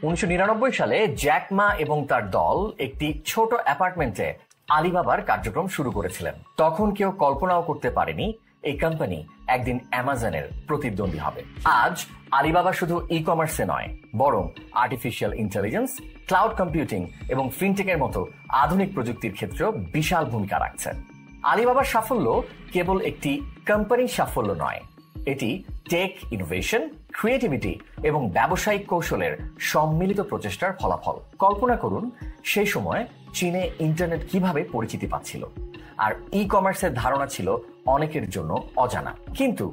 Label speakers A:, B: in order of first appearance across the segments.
A: 1999 সালে Jack Ma এবং তার দল একটি ছোট অ্যাপার্টমেন্টে আলিবাবার কার্যক্রম শুরু করেছিলেন। তখন কেউ কল্পনাও করতে পারেনি এই কোম্পানি একদিন অ্যামাজনের প্রতিদ্বন্দ্বী হবে। আজ আলিবাবা শুধু ই কমার্সে নয়, বরং আর্টিফিশিয়াল ইন্টেলিজেন্স, ক্লাউড কম্পিউটিং এবং ফিনটেকের মতো আধুনিক প্রযুক্তির ক্ষেত্রেও বিশাল ভূমিকা রাখছে। আলিবাবার সাফল্য কেবল একটি কোম্পানির সাফল্য নয়, এটি টেক ইনোভেশন, ক্রিয়েটিভিটি এবং ব্যবসায়িক কৌশলের সম্মিলিত প্রচেষ্টার ফলাফল। কল্পনা করুন, সেই সময় চীনে ইন্টারনেট কিভাবে পরিচিতি পাচ্ছিল, আর ই কমার্সের ধারণা ছিল অনেকের জন্য অজানা। কিন্তু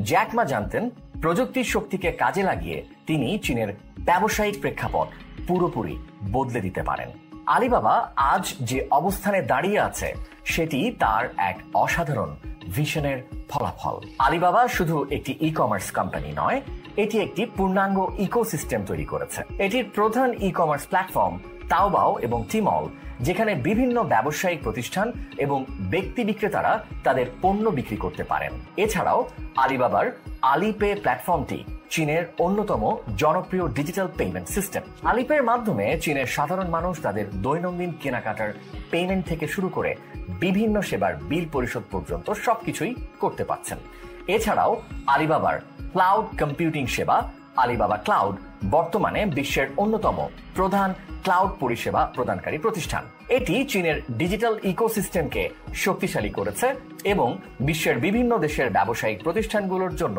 A: জ্যাক মা জানতেন, প্রযুক্তির শক্তিকে কাজে লাগিয়ে তিনি চীনের ব্যবসায়িক প্রেক্ষাপট পুরোপুরি বদলে দিতে পারেন। আলিবাবা আজ যে অবস্থানে দাঁড়িয়ে আছে সেটি তার এক অসাধারণ ভিশনের ফলাফল। আলিবাবা শুধু একটি ই কমার্স কোম্পানি নয়, এটি একটি পূর্ণাঙ্গ ইকোসিস্টেম তৈরি করেছে। এটির প্রধান ই কমার্স প্ল্যাটফর্ম তাওবাও এবং টিমল, যেখানে বিভিন্ন ব্যবসায়িক প্রতিষ্ঠান এবং ব্যক্তি বিক্রেতারা তাদের পণ্য বিক্রি করতে পারেন। এছাড়াও আলিবাবার আলিপে প্ল্যাটফর্মটি চীনের অন্যতম জনপ্রিয় ডিজিটাল পেমেন্ট সিস্টেম। আলিপের মাধ্যমে চীনের সাধারণ মানুষ তাদের দৈনন্দিন কেনাকাটার পেমেন্ট থেকে শুরু করে বিভিন্ন সেবার বিল পরিশোধ পর্যন্ত সবকিছুই করতে পারছেন। এছাড়াও আলিবাবার ক্লাউড কম্পিউটিং সেবা আলিবাবা ক্লাউড বর্তমানে বিশ্বের অন্যতম প্রধান ক্লাউড পরিষেবা প্রদানকারী প্রতিষ্ঠান। এটি চীনের ডিজিটাল ইকোসিস্টেমকে শক্তিশালী করেছে এবং বিশ্বের বিভিন্ন দেশের ব্যবসায়িক প্রতিষ্ঠানগুলোর জন্য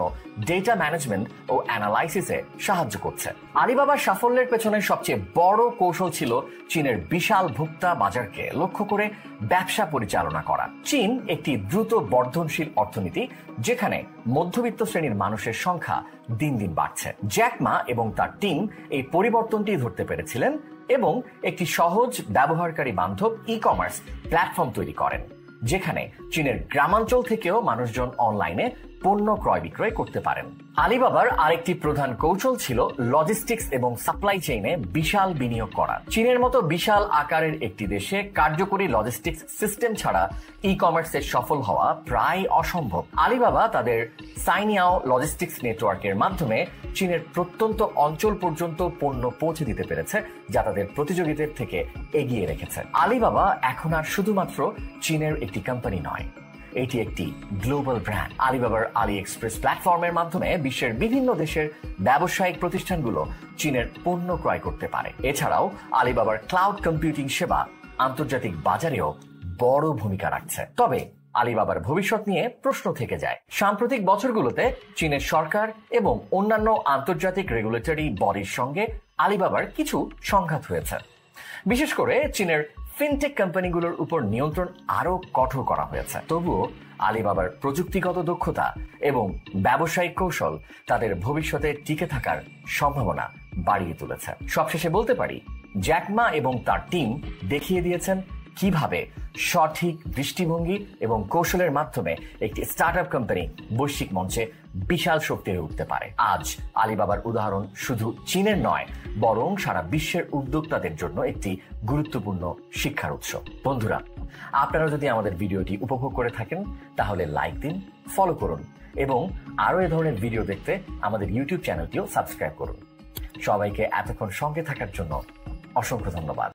A: ডেটা ম্যানেজমেন্ট ও অ্যানালাইসিসে সাহায্য করছে। আলিবাবার সাফল্যের পেছনে সবচেয়ে বড় কৌশল ছিল চীনের বিশাল ভোক্তা বাজারকে লক্ষ্য করে ব্যবসা পরিচালনা করা। চীন একটি দ্রুত বর্ধনশীল অর্থনীতি, যেখানে মধ্যবিত্ত শ্রেণীর মানুষের সংখ্যা দিন দিন বাড়ছে। জ্যাক মা এবং তার টিম এই পরিবর্তনটি ধরতে পেরেছিলেন এবং একটি সহজ ব্যবহারকারী বান্ধব ই কমার্স প্ল্যাটফর্ম তৈরি করেন, যেখানে চীনের গ্রামাঞ্চল থেকেও মানুষজন অনলাইনে পণ্য ক্রয় বিক্রয় করতে পারেন। আলিবাবার আরেকটি প্রধান কৌশল ছিল লজিস্টিক্স এবং সাপ্লাই চেইনে বিশাল বিনিয়োগ করা। চীনের মতো বিশাল আকারের একটি দেশে কার্যকরী লজিস্টিক্স সিস্টেম ছাড়া ই কমার্সে সফল হওয়া প্রায় অসম্ভব। আলিবাবা তাদের সাইনিয়াও লজিস্টিক্স নেটওয়ার্কের মাধ্যমে চীনের প্রত্যন্ত অঞ্চল পর্যন্ত পণ্য পৌঁছে দিতে পেরেছে, যা তাদের প্রতিযোগীদের থেকে এগিয়ে রেখেছে। আলিবাবা এখন আর শুধুমাত্র চীনের একটি কোম্পানি নয়, এটি একটি গ্লোবাল ব্র্যান্ড। আলিবাবার আলি এক্সপ্রেস প্ল্যাটফর্মের মাধ্যমে বিশ্বের বিভিন্ন দেশের ব্যবসায়িক প্রতিষ্ঠানগুলো চীনের পণ্য ক্রয় করতে পারে। এছাড়াও আলিবাবার ক্লাউড কম্পিউটিং সেবা আন্তর্জাতিক বাজারেও বড় ভূমিকা রাখছে। তবে আলিবাবার ভবিষ্যৎ নিয়ে প্রশ্ন থেকে যায়। সাম্প্রতিক বছরগুলোতে চীনের সরকার এবং অন্যান্য আন্তর্জাতিক রেগুলেটরি বডির সঙ্গে আলিবাবার কিছু সংঘাত হয়েছে। বিশেষ করে চীনের ফিনটেক কোম্পানিগুলোর উপর নিয়ন্ত্রণ আরো কঠোর করা হয়েছে। তবুও আলিবাবার প্রযুক্তিগত দক্ষতা এবং ব্যবসায়িক কৌশল তাদের ভবিষ্যতে টিকে থাকার সম্ভাবনা বাড়িয়ে তুলেছে। সবশেষে বলতে পারি, জ্যাক মা এবং তার টিম দেখিয়ে দিয়েছেন কিভাবে সঠিক দৃষ্টিভঙ্গি এবং কৌশলের মাধ্যমে একটি স্টার্টআপ কোম্পানি বৈশ্বিক মঞ্চে বিশাল শক্তি হয়ে উঠতে পারে। আজ আলিবাবার উদাহরণ শুধু চীনের নয়, বরং সারা বিশ্বের উদ্যোক্তাদের জন্য একটি গুরুত্বপূর্ণ শিক্ষার উৎস। বন্ধুরা, আপনারা যদি আমাদের ভিডিওটি উপভোগ করে থাকেন তাহলে লাইক দিন, ফলো করুন এবং আরো এ ধরনের ভিডিও দেখতে আমাদের ইউটিউব চ্যানেলটিও সাবস্ক্রাইব করুন। সবাইকে এতক্ষণ সঙ্গে থাকার জন্য অসংখ্য ধন্যবাদ।